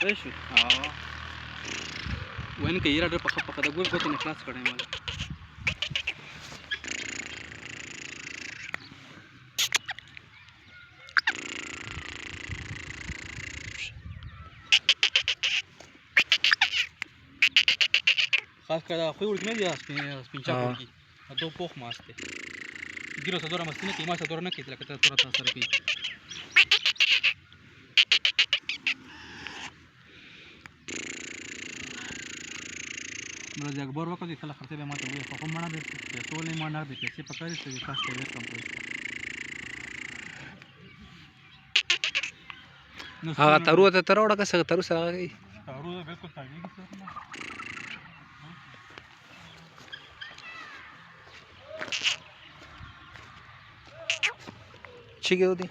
ايش وين کې یې راډر په خپه د ګور ګوتې نه خلاص کړی مال خاص کړه خو ورګ نه دی سپین چا ورګي دو پوخ ماسته ګیرو سره مستي نه کې ما سره نه کې لکه تر تاسو سره پی مرزي اکبر وکړي کله خرڅه به ماته وي خو کوم نه دي ټول نه نه دي چې په کاري څه تاسو ته وکم هغه ترو ته تروړه که څنګه ترو سره راغی ترو بالکل تاګي چیګه ودی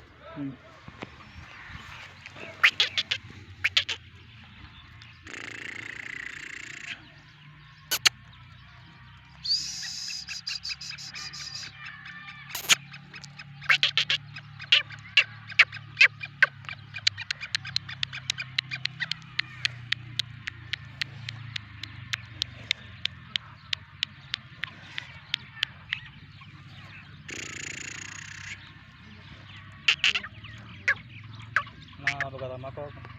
بقى ما